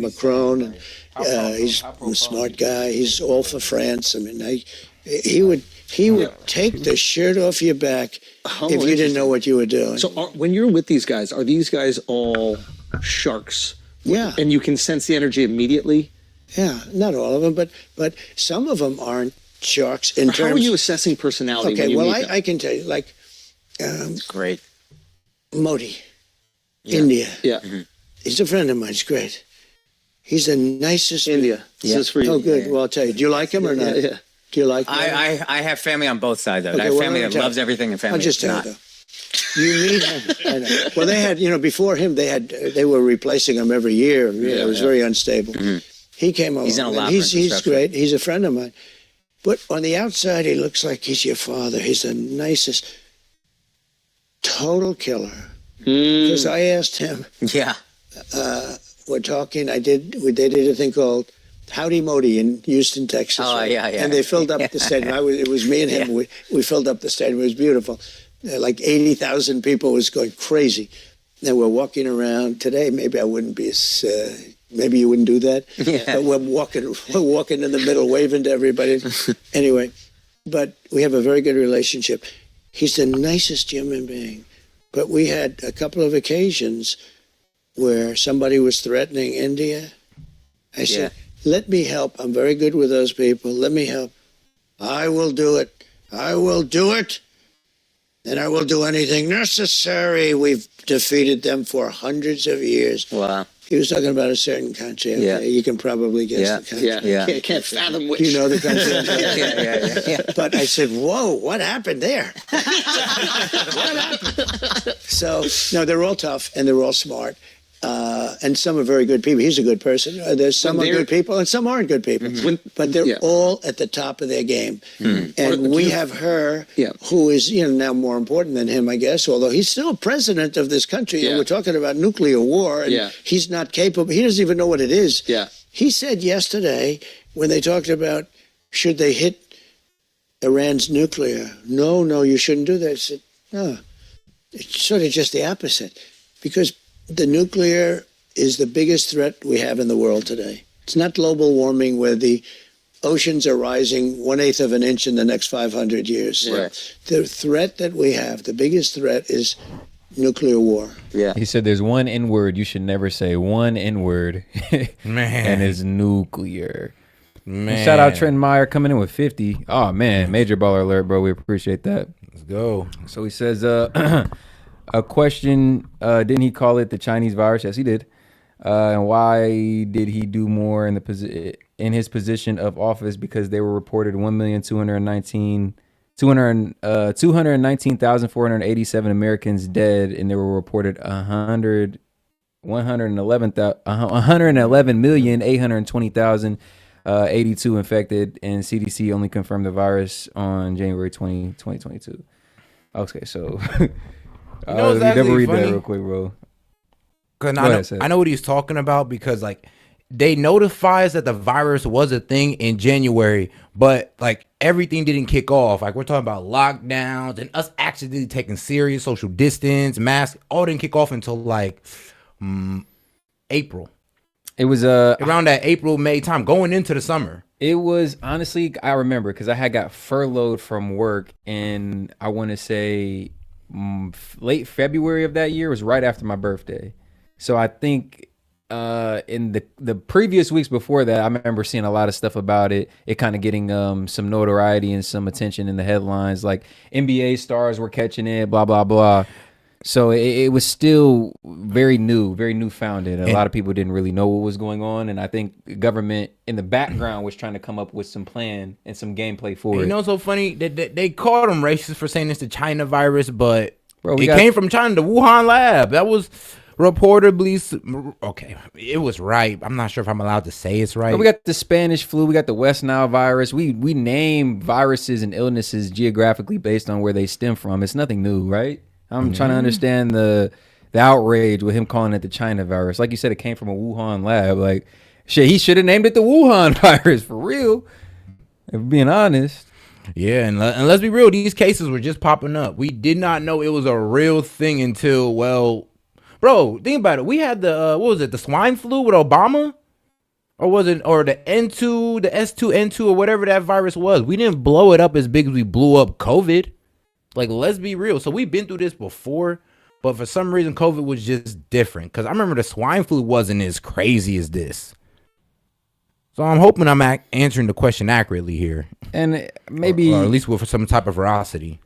Macron, and he's a smart guy. He's all for France. I mean, he would take the shirt off your back if you didn't know what you were doing. So when you're with these guys, are these guys all sharks? Yeah. And you can sense the energy immediately? Yeah, not all of them, but some of them aren't sharks in terms... How are you assessing personality? Okay, well, I can tell you, like... great. Modi, India. Yeah. Mm-hmm. He's a friend of mine. He's great. He's the nicest... India. This is for you. Oh, good. Well, I'll tell you. Do you like him or not? Yeah. Do you like him? I have family on both sides, though. Okay, I have well, family let me that tell loves you. everything and family I'll just that's tell not. you, though. You meet him. I know. Well, they had, before him, they were replacing him every year. It was very unstable. Mm-hmm. He came along. He's in a lot. He's great. He's a friend of mine. But on the outside, he looks like he's your father. He's the nicest, total killer. Because I asked him. Yeah. We're talking. They did a thing called Howdy Modi in Houston, Texas. Oh, right? yeah. And they filled up the stadium. It was me and him. Yeah. We filled up the stadium. It was beautiful. Like 80,000 people. It was going crazy. And we're walking around today. Maybe I wouldn't be as. Maybe you wouldn't do that. Yeah. But we're walking in the middle, waving to everybody. Anyway, but we have a very good relationship. He's the nicest human being. But we had a couple of occasions where somebody was threatening India. I said, let me help. I'm very good with those people. Let me help. I will do it. I will do it. And I will do anything necessary. We've defeated them for hundreds of years. Wow. He was talking about a certain country. Okay? Yeah. You can probably guess the country. Yeah. Can't fathom which. You know the country. Yeah. But I said, whoa, what happened there? What happened? So, no, they're all tough and they're all smart. And some are very good people. He's a good person. There's some are good people and some aren't good people. But they're all at the top of their game. And we have her, who is now more important than him, I guess, although he's still president of this country. And we're talking about nuclear war. And he's not capable. He doesn't even know what it is. Yeah. He said yesterday when they talked about should they hit Iran's nuclear, no, you shouldn't do that. I said, no, it's sort of just the opposite. Because the nuclear is the biggest threat we have in the world today. It's not global warming where the oceans are rising 1/8 of an inch in the next 500 years. Right. The threat that we have, the biggest threat is nuclear war. Yeah. He said there's one N-word you should never say. One N-word. Man. And it's nuclear. Man. And shout out Trent Meyer coming in with 50. Oh, man. Major baller alert, bro. We appreciate that. Let's go. So he says, a question, didn't he call it the Chinese virus? Yes, he did. And why did he do more in his position of office? Because they were reported 219,487 Americans dead, and there were reported 111,820,082 infected, and CDC only confirmed the virus on January 20, 2022. Okay, so it's never actually read funny. that real quick, bro. Because I know what he's talking about, because like they notified us that the virus was a thing in January, but like everything didn't kick off. Like we're talking about lockdowns and us actually taking serious social distance, masks, all didn't kick off until like April. It was around that April, May time, going into the summer. It was, honestly, I remember because I had got furloughed from work, and I want to say late February of that year was right after my birthday. So I think in the previous weeks before that, I remember seeing a lot of stuff about it. It kind of getting some notoriety and some attention in the headlines. Like NBA stars were catching it, blah, blah, blah. So it was still very newfounded. A lot of people didn't really know what was going on. And I think the government in the background was trying to come up with some plan and some gameplay for it. You know what's so funny? They called them racist for saying it's the China virus, but Bro, it came from China, the Wuhan lab. That was reportedly, okay, it was right. I'm not sure if I'm allowed to say it's right. Bro, we got the Spanish flu. We got the West Nile virus. We name viruses and illnesses geographically based on where they stem from. It's nothing new, right? I'm trying to understand the outrage with him calling it the China virus. Like you said, it came from a Wuhan lab. Like, shit, he should have named it the Wuhan virus, for real. If we're being honest. Yeah, and let's be real, these cases were just popping up. We did not know it was a real thing until, well, bro, think about it. We had the, what was it, the swine flu with Obama? Or was it, or the N2, the S2, N2, or whatever that virus was? We didn't blow it up as big as we blew up COVID. Like, let's be real. So we've been through this before, but for some reason, COVID was just different. Because I remember the swine flu wasn't as crazy as this. So I'm hoping I'm answering the question accurately here. And maybe, or at least with some type of veracity.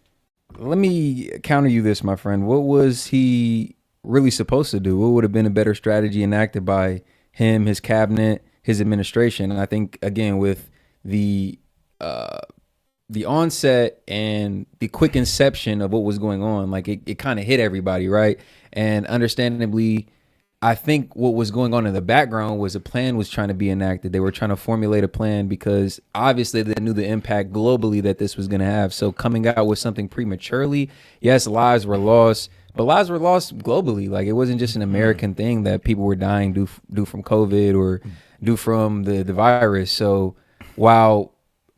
Let me counter you this, my friend. What was he really supposed to do? What would have been a better strategy enacted by him, his cabinet, his administration? And I think, again, with the onset and the quick inception of what was going on, like it kind of hit everybody, right? And understandably, I think what was going on in the background was a plan was trying to be enacted. They were trying to formulate a plan because obviously they knew the impact globally that this was going to have. So coming out with something prematurely, yes, lives were lost, but lives were lost globally. Like, it wasn't just an American thing that people were dying due from COVID or due from the virus. So while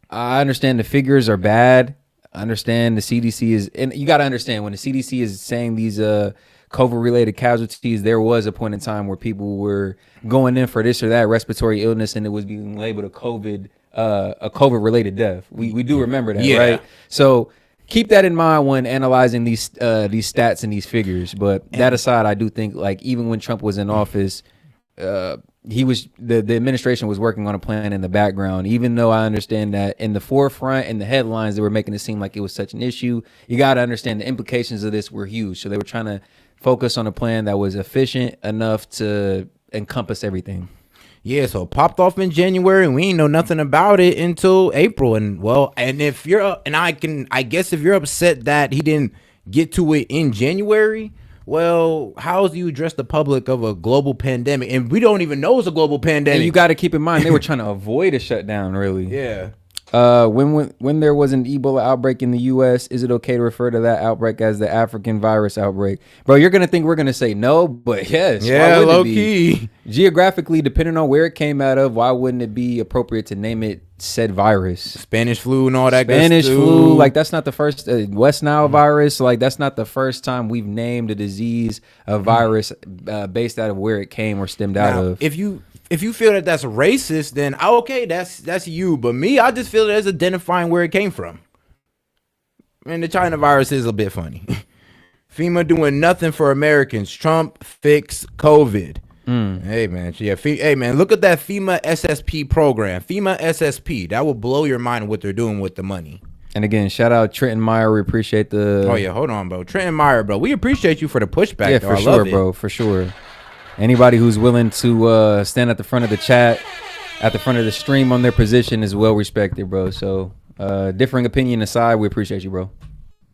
I understand the figures are bad, I understand the CDC is, and you got to understand when the CDC is saying these COVID-related casualties, there was a point in time where people were going in for this or that respiratory illness, and it was being labeled a COVID-related death. We do remember that, right? So keep that in mind when analyzing these stats and these figures. But that aside, I do think, like, even when Trump was in office, the administration was working on a plan in the background. Even though I understand that in the forefront and the headlines, they were making it seem like it was such an issue. You got to understand the implications of this were huge. So they were trying to focus on a plan that was efficient enough to encompass everything. Yeah, so it popped off in January, and we ain't know nothing about it until April. And if you're, and I guess if you're upset that he didn't get to it in January, well, how do you address the public of a global pandemic? And we don't even know it's a global pandemic. And you got to keep in mind, they were trying to avoid a shutdown, really. Yeah. When there was an Ebola outbreak in the U.S., is it okay to refer to that outbreak as the African virus outbreak? Bro, you're going to think we're going to say no, but yes. Yeah, low key. Geographically, depending on where it came out of, why wouldn't it be appropriate to name it said virus? Spanish flu and all that Spanish flu, like, that's not the first, West Nile virus, like, that's not the first time we've named a disease, a virus, based out of where it came or stemmed out of. If you feel that that's racist, then okay, that's you. But me, I just feel that it's identifying where it came from. And the China virus is a bit funny. FEMA doing nothing for Americans. Trump fix COVID. Hey man, hey man, look at that FEMA SSP program. FEMA SSP, that will blow your mind what they're doing with the money. And again, shout out Trenton Meyer. We appreciate the. Oh yeah, hold on, bro. Trenton Meyer, bro. We appreciate you for the pushback. Yeah, though. for I sure, love it. bro. For sure. Anybody who's willing to stand at the front of the chat, at the front of the stream on their position is well respected, bro. So differing opinion aside, we appreciate you, bro.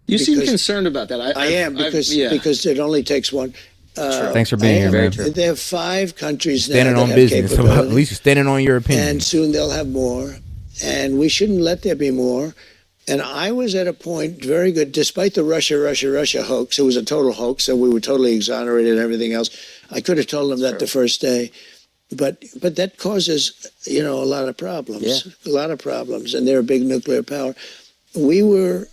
You seem concerned about that. I am because it only takes one. Thanks for being here, man. There are 5 countries standing now on that business. have So at least you're standing on your opinion. And soon they'll have more. And we shouldn't let there be more. And I was at a point, very good, despite the Russia hoax. It was a total hoax, and we were totally exonerated and everything else. I could have told them that the first day. But that causes, a lot of problems. A lot of problems. And they're a big nuclear power. We were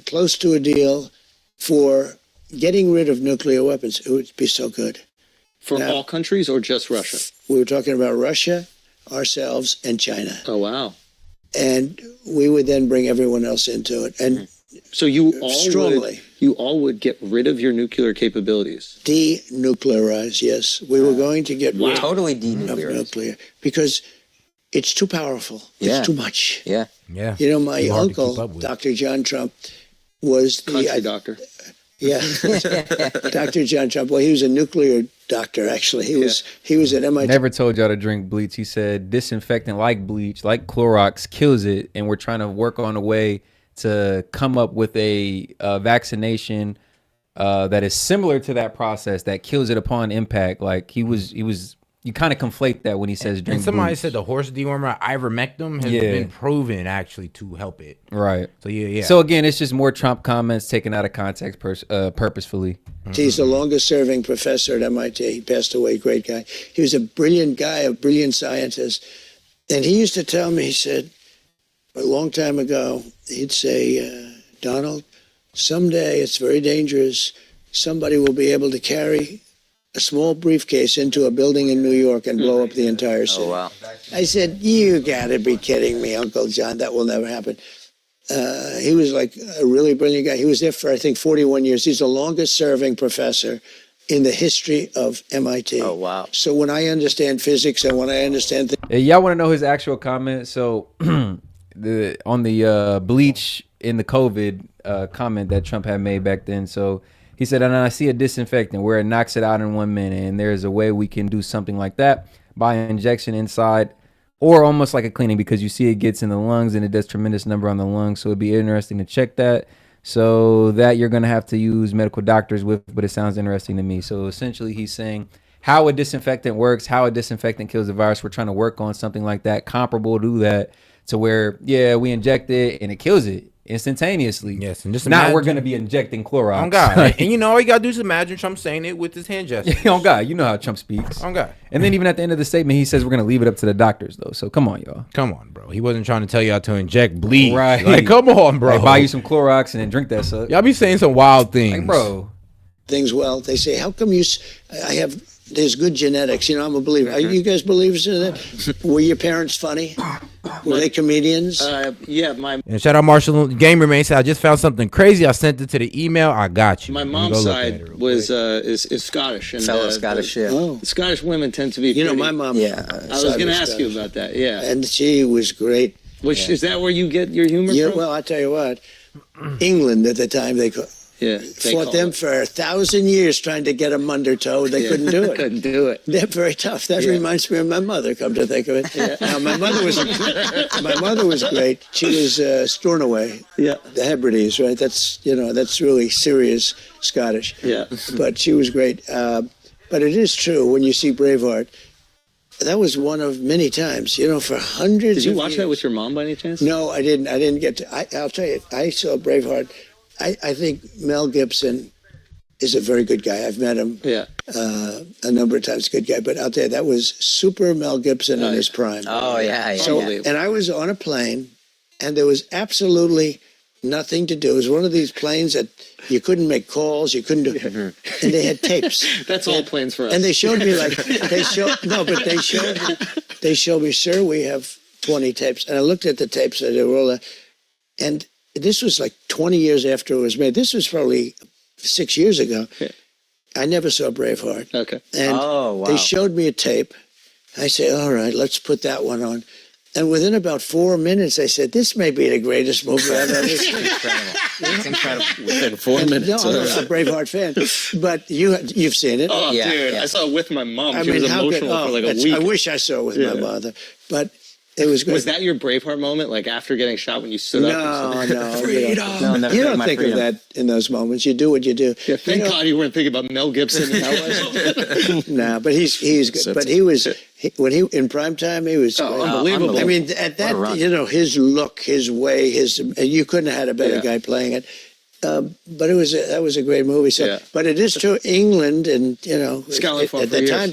close to a deal for getting rid of nuclear weapons. It would be so good. For all countries or just Russia? We were talking about Russia, ourselves, and China. Oh, wow. And we would then bring everyone else into it. And so you all would get rid of your nuclear capabilities? Denuclearize, yes. We were going to get rid Totally of denuclearized. nuclear because it's too powerful. Yeah. It's too much. Yeah. Yeah. My Too hard to keep uncle, up with. Dr. John Trump, was the Country doctor. Yeah, Dr. John Trump. Well, he was a nuclear doctor. Actually, he was at MIT. Never told y'all to drink bleach. He said disinfectant like bleach, like Clorox, kills it, and we're trying to work on a way to come up with a vaccination that is similar to that process that kills it upon impact. Like he was. You kind of conflate that when he says drink. And somebody bleach. said the horse dewormer ivermectin has been proven actually to help it. Right. So yeah. So again, it's just more Trump comments taken out of context purposefully. He's the longest serving professor at MIT. He passed away, great guy. He was a brilliant guy, a brilliant scientist. And he used to tell me, he said, a long time ago, he'd say, Donald, someday it's very dangerous. Somebody will be able to carry a small briefcase into a building in New York and blow up the entire city. Oh, wow. I said, you got to be kidding me, Uncle John. That will never happen. He was like a really brilliant guy. He was there for, I think, 41 years. He's the longest serving professor in the history of MIT. Oh, wow. So when I understand physics and when I understand things. Hey, y'all want to know his actual comment? So on the bleach in the COVID comment that Trump had made back then. So he said, and I see a disinfectant where it knocks it out in 1 minute. And there's a way we can do something like that by injection inside, or almost like a cleaning, because you see it gets in the lungs and it does tremendous number on the lungs. So it'd be interesting to check that. So that you're going to have to use medical doctors with, but it sounds interesting to me. So essentially he's saying how a disinfectant works, how a disinfectant kills the virus. We're trying to work on something like that, comparable to that, to where, yeah, we inject it and it kills it instantaneously. Yes, and just now we're going to be injecting Clorox. On God. And you know, all you got to do is imagine Trump saying it with his hand gesture. On God. You know how Trump speaks. On God. And then even at the end of the statement, he says we're going to leave it up to the doctors, though. So come on, y'all. Come on, bro. He wasn't trying to tell y'all to inject bleach. Right. Like, come on, bro. Like, buy you some Clorox and then drink that stuff. Y'all be saying some wild things. Like, bro. Things well. They say, how come there's good genetics. You know, I'm a believer. Are you guys believers in that? Were your parents funny? Were they comedians? Yeah, And shout out Marshall Gamer Man. Said, I just found something crazy. I sent it to the email. I got you. my mom's side was is Scottish, and Fellow Scottish, yeah. Oh. Scottish women tend to be. You know, pretty- my mom. Yeah. I was going to ask you about that. Yeah. And she was great. Which is that where you get your humor Yeah, from? well, I tell you what, England at the time, they fought them for 1,000 years trying to get them under toe. They couldn't do it. Couldn't do it. They're very tough. That reminds me of my mother, come to think of it. Now, my mother was great. She was Stornoway, Yeah. the Hebrides, right? That's really serious Scottish. Yeah. But she was great. But it is true, when you see Braveheart, that was one of many times, for hundreds of years. Did you watch that with your mom by any chance? No, I didn't. I didn't get to. I'll tell you, I saw Braveheart. I think Mel Gibson is a very good guy. I've met him a number of times, good guy. But I'll tell you, that was super Mel Gibson in his prime. Oh, yeah. So, and I was on a plane, and there was absolutely nothing to do. It was one of these planes that you couldn't make calls, you couldn't do, and they had tapes. That's all planes for us. And they showed me they showed me, sir, we have 20 tapes. And I looked at the tapes, and they were all, and this was like 20 years after it was made. This was probably 6 years ago. I never saw Braveheart. Okay. And they showed me a tape. I said, all right, let's put that one on. And within about 4 minutes, I said, this may be the greatest movie I've ever seen. It's incredible. Within 4 minutes. No, I'm a Braveheart fan. But you've seen it. Oh, Yeah, dude. yeah. I saw it with my mom. I She was how good- emotional for like a week. I wish I saw it with my mother. But it was great. Was that your Braveheart moment, like after getting shot when you stood up? No, and said, no. Freedom. No, never You take don't my think freedom. of that in those moments. You do what you do. Yeah, thank God you weren't thinking about Mel Gibson. No, but he's good. But he was when he in prime time, he was great. Unbelievable. I mean, at What a run. that, his look, his way, you couldn't have had a better guy playing it. But that was a great movie. So, but it is true, England, and Scotland fought at for the years. time,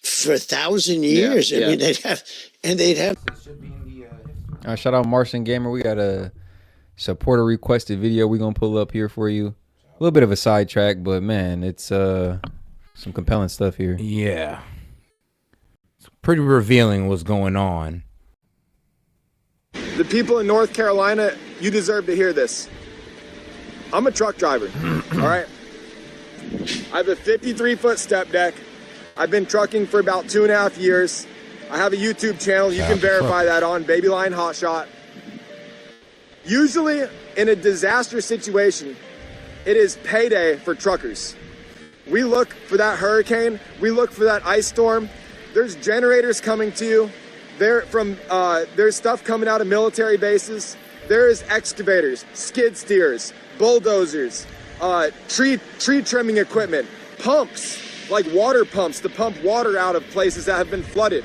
for 1,000 years. I mean, they'd have. Shout out Martian Gamer. We got a supporter requested video we're gonna pull up here for you. A little bit of a sidetrack, but man, it's some compelling stuff here. Yeah. It's pretty revealing what's going on. The people in North Carolina, you deserve to hear this. I'm a truck driver, all right? I have a 53-foot step deck. I've been trucking for about 2.5 years. I have a YouTube channel. You can verify that on Babyline Hotshot. Usually, in a disaster situation, it is payday for truckers. We look for that hurricane. We look for that ice storm. There's generators coming to you. There's stuff coming out of military bases. There is excavators, skid steers, bulldozers, tree trimming equipment, pumps, like water pumps to pump water out of places that have been flooded.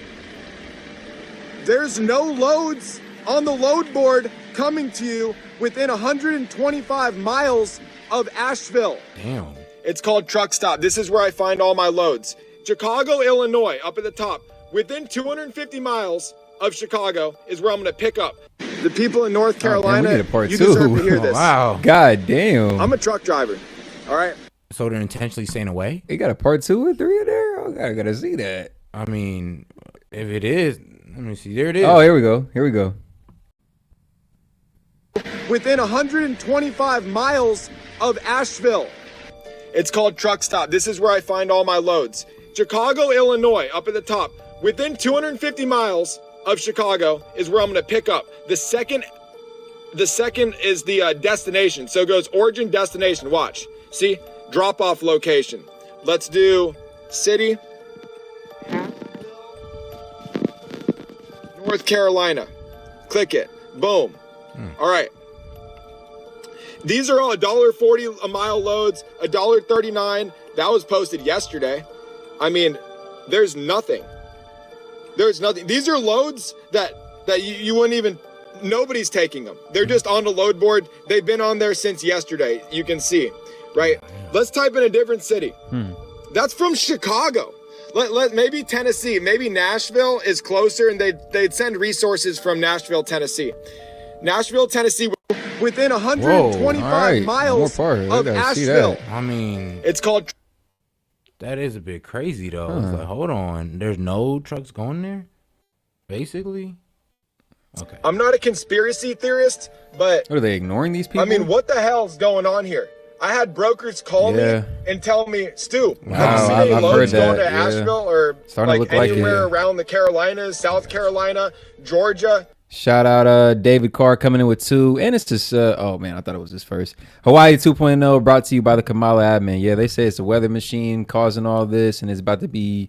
There's no loads on the load board coming to you within 125 miles of Asheville. Damn. It's called Truck Stop. This is where I find all my loads. Chicago, Illinois, up at the top. Within 250 miles of Chicago is where I'm going to pick up. The people in North damn, we Carolina, need a part you two. deserve to hear this. Wow. God damn. I'm a truck driver, all right? So they're intentionally staying away? They got a part 2 or 3 in there? Oh, I gotta see that. I mean, if it is, let me see. There it is. Oh, here we go. Here we go. Within 125 miles of Asheville. It's called Truck Stop. This is where I find all my loads. Chicago, Illinois, up at the top. Within 250 miles of Chicago is where I'm gonna pick up. The second is the destination. So it goes origin, destination. Watch. See? Drop-off location. Let's do city. North Carolina. Click it. Boom. All right. These are all $1.40 a mile loads, $1.39. That was posted yesterday. I mean, there's nothing. There's nothing. These are loads that you wouldn't even, nobody's taking them. They're just on the load board. They've been on there since yesterday. You can see, right? Let's type in a different city. That's from Chicago. Let maybe Tennessee, maybe Nashville is closer, and they'd send resources from Nashville, Tennessee. Nashville, Tennessee, within 125 miles of Asheville. I mean, it's called. That is a bit crazy though. It's like, hold on, there's no trucks going there, basically. Okay. I'm not a conspiracy theorist, but What are they ignoring these people? I mean, what the hell's going on here? I had brokers call me and tell me, Stu, have you seen any loads going to Asheville or like anywhere around the Carolinas, South Carolina, Georgia? Shout out David Carr coming in with 2. And it's just, oh man, I thought it was his first. Hawaii 2.0 brought to you by the Kamala admin. Yeah, they say it's a weather machine causing all this, and it's about to be,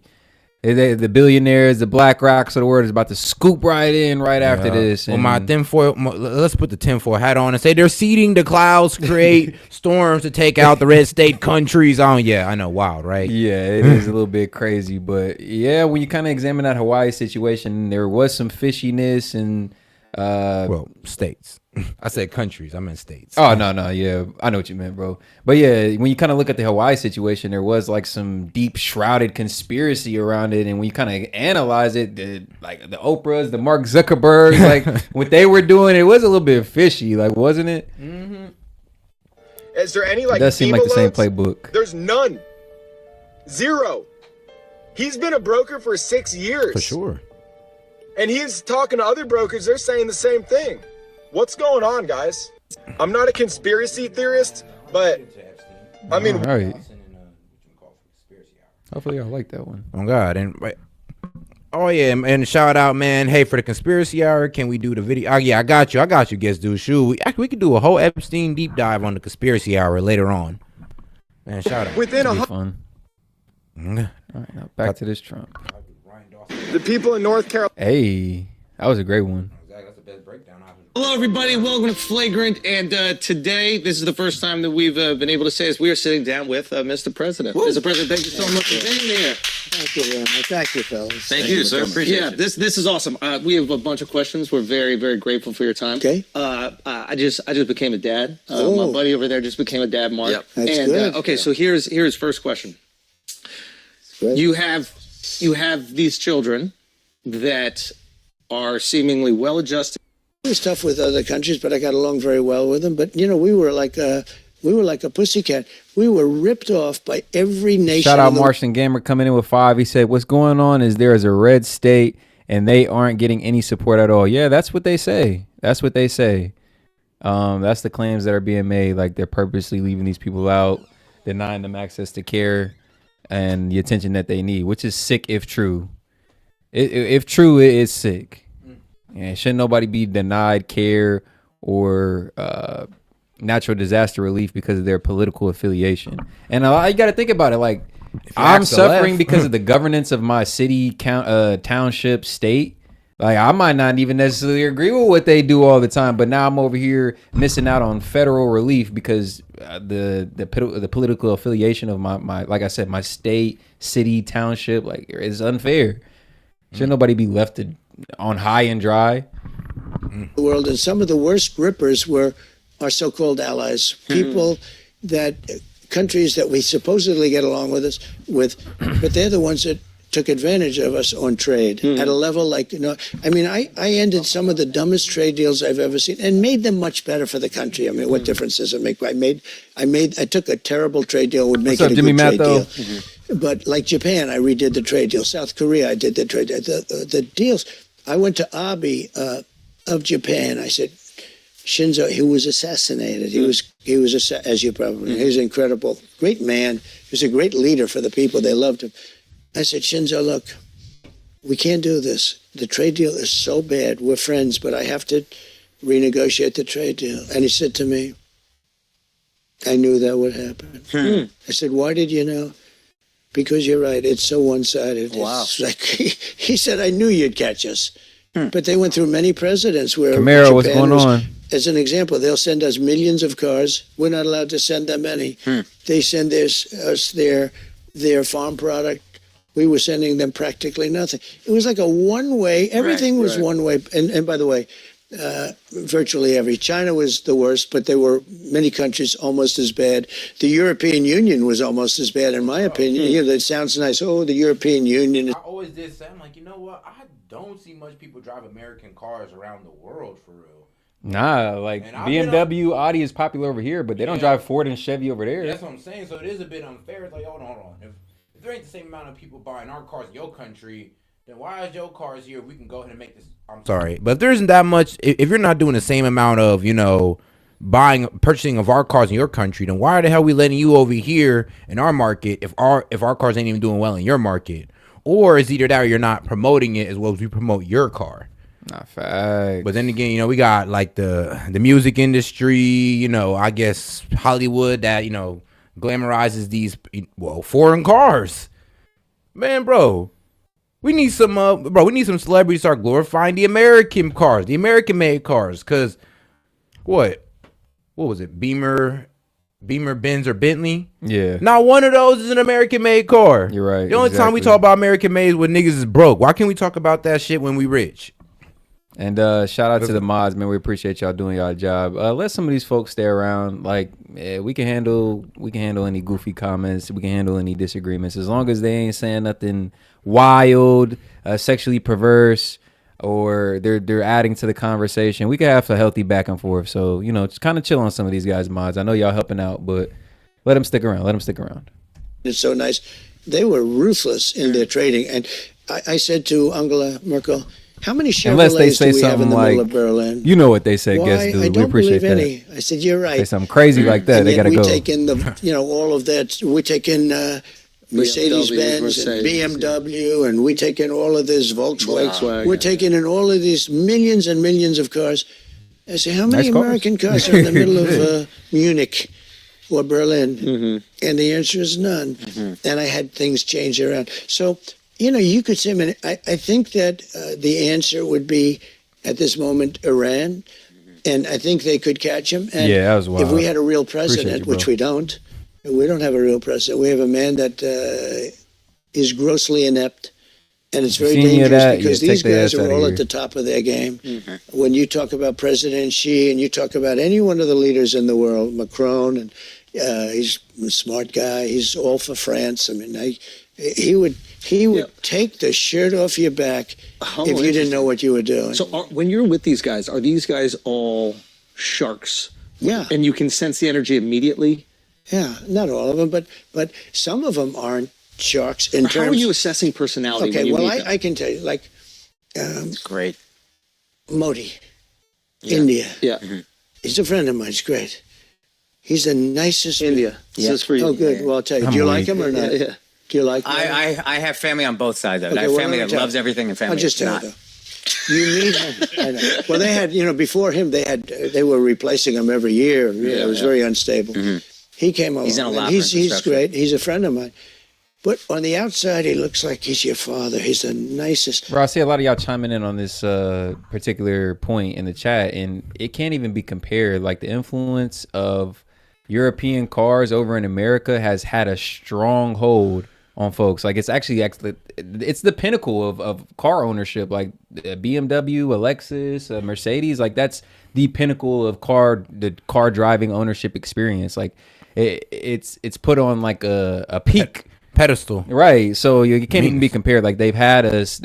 the billionaires, the Black Rocks of the world is about to scoop right in right after this. And my tinfoil, let's put the tinfoil hat on and say they're seeding the clouds, create storms to take out the red state countries. Oh yeah, I know, wild, right? Yeah, it is a little bit crazy, but yeah, when you kind of examine that Hawaii situation, there was some fishiness and states. I said countries, I meant states. Oh no, yeah, I know what you meant, bro. But yeah, when you kind of look at the Hawaii situation, there was like some deep shrouded conspiracy around it, and when you kind of analyze it, like the Oprahs, the Mark Zuckerbergs, like what they were doing, it was a little bit fishy, like wasn't it? Mm-hmm. Is there any like? It does seem like the same playbook. There's none. Zero. He's been a broker for 6 years. For sure. And he's talking to other brokers. They're saying the same thing. What's going on, guys? I'm not a conspiracy theorist, but I mean, all right. Hopefully y'all like that one. Oh God, oh yeah, and shout out, man. Hey, for the conspiracy hour, can we do the video? Oh yeah, I got you, guest dude. Shoot, we could do a whole Epstein deep dive on the conspiracy hour later on. Man, shout out. Within a fun. All right, now back to this Trump. The people in North Carolina. Hey, that was a great one. That's the best breakdown. Hello, everybody. Welcome to Flagrant. And today, this is the first time that we've been able to say is we are sitting down with Mr. President. Mr. President, thank you so much for being here. Thank you very much. Thank you, fellas. Thank you, sir. Appreciate it. This is awesome. We have a bunch of questions. We're very, very grateful for your time. Okay. I just became a dad. My buddy over there just became a dad, Mark. Yep. That's and good. Okay, so here's first question. You have these children that are seemingly well-adjusted. There's stuff with other countries, but I got along very well with them. But you know, we were like a pussycat. We were ripped off by every nation. Shout out Martian Gamer coming in with 5. He said, "What's going on is there is a red state and they aren't getting any support at all." Yeah, that's what they say. That's what they say. That's the claims that are being made. Like they're purposely leaving these people out, denying them access to care and the attention that they need, which is sick if true. If true, it is sick. And shouldn't nobody be denied care or natural disaster relief because of their political affiliation. And you got to think about it. Like, I'm suffering because of the governance of my city, township, state. Like, I might not even necessarily agree with what they do all the time, but now I'm over here missing out on federal relief because the political affiliation of my like I said, my state, city, township, like, it's unfair. Shouldn't nobody be left on high and dry? The world, and some of the worst rippers were our so-called allies, people that countries that we supposedly get along with but they're the ones that took advantage of us on trade at a level like, I mean, I ended some of the dumbest trade deals I've ever seen and made them much better for the country. I mean, what difference does it make? I took a terrible trade deal, would make What's up, it a Jimmy good trade Matho? deal. But like Japan, I redid the trade deal. South Korea, I did the trade deal. The deals. I went to Abe of Japan. I said, Shinzo, he was assassinated. He was as you probably know, he was incredible, great man. He was a great leader for the people. They loved him. I said, Shinzo, look, we can't do this. The trade deal is so bad. We're friends, but I have to renegotiate the trade deal. And he said to me, I knew that would happen. I said, why did you know? Because you're right. It's so one-sided. Wow. It's like, he said, I knew you'd catch us. But they went through many presidents where Camaro, what's going on? As an example, they'll send us millions of cars. We're not allowed to send them any. They send us their farm product. We were sending them practically nothing. It was like a one-way. Everything was one way. And by the way, virtually China was the worst, but there were many countries almost as bad. The European Union was almost as bad, in my opinion. You know, that sounds nice. Oh, the European Union. I always did say, I'm like, you know what? I don't see much people drive American cars around the world for real. Nah, like BMW, Audi is popular over here, but they don't drive Ford and Chevy over there. That's what I'm saying. So it is a bit unfair. It's like, hold on. If there ain't the same amount of people buying our cars in your country, then why is your cars here? We can go ahead and make this. I'm sorry, but if there isn't that much, if you're not doing the same amount of, purchasing of our cars in your country, then why the hell are we letting you over here in our market if our cars ain't even doing well in your market? Or it's either that or you're not promoting it as well as we promote your car. Not fact. But then again, we got like the music industry, I guess Hollywood that, glamorizes these, foreign cars. Man, bro, we need some celebrities to start glorifying the American cars, the American-made cars. Because what was it? Beamer, Benz, or Bentley? Yeah. Not one of those is an American-made car. You're right. The only time we talk about American-made is when niggas is broke. Why can't we talk about that shit when we rich? And shout out to the mods, man. We appreciate y'all doing y'all job. Let some of these folks stay around. Like, we can handle any goofy comments. We can handle any disagreements as long as they ain't saying nothing wild, sexually perverse, or they're adding to the conversation. We can have a healthy back and forth. So just kind of chill on some of these guys' mods. I know y'all helping out, but let them stick around. It's so nice. They were ruthless in their trading, and I said to Angela Merkel, how many Unless they Chevrolets say do we have in something the like, middle of Berlin? You know what they say, Why? guest dude. I We don't appreciate believe that. any. I said, you're right. Say something crazy like that, and they gotta we go. take in all of that. We take in Mercedes-Benz and BMW, and we take in all of this Volkswagen. We're taking in all of these millions and millions of cars. I say, how many Nice cars. American cars are in the middle of Munich or Berlin? And the answer is none. And I had things change around. So, you could say, I think that the answer would be, at this moment, Iran. And I think they could catch him. And Yeah, that was wild. if we had a real Appreciate president, you, bro. which we don't have a real president. We have a man that is grossly inept. And it's very Seen any of dangerous that? because Yeah, these take their guys ass are outta all here. at the top of their game. When you talk about President Xi and you talk about any one of the leaders in the world, Macron, and he's a smart guy. He's all for France. I mean, he would take the shirt off your back if you didn't know what you were doing. So when you're with these guys, are these guys all sharks? Yeah. And you can sense the energy immediately? Yeah, not all of them, but some of them aren't sharks in How terms. are you assessing personality? Okay, when you well, meet them? I can tell you, like Great. Modi, India. Yeah. He's a friend of mine. He's great. He's the nicest. India. This is for you. Oh, good. Well, I'll tell you. I'm Do you like weak. him or not? Yeah. Do you like him? I have family on both sides of it. Okay, I have well, family let me that tell loves you. everything and family I'll just that's tell not. you, though. You meet him. I know. Well, they had, before him, they were replacing him every year. It was very unstable. He came along. He's in a lot and for he's construction. great. He's a friend of mine. But on the outside, he looks like he's your father. He's the nicest. Bro, I see a lot of y'all chiming in on this particular point in the chat, and it can't even be compared. Like, the influence of European cars over in America has had a strong hold on folks. Like, it's actually it's the pinnacle of car ownership. Like, BMW, a Lexus, a Mercedes, like, that's the pinnacle of the car driving ownership experience. Like, it's put on like a peak pedestal. Right. So you can't even be compared. Like they've had us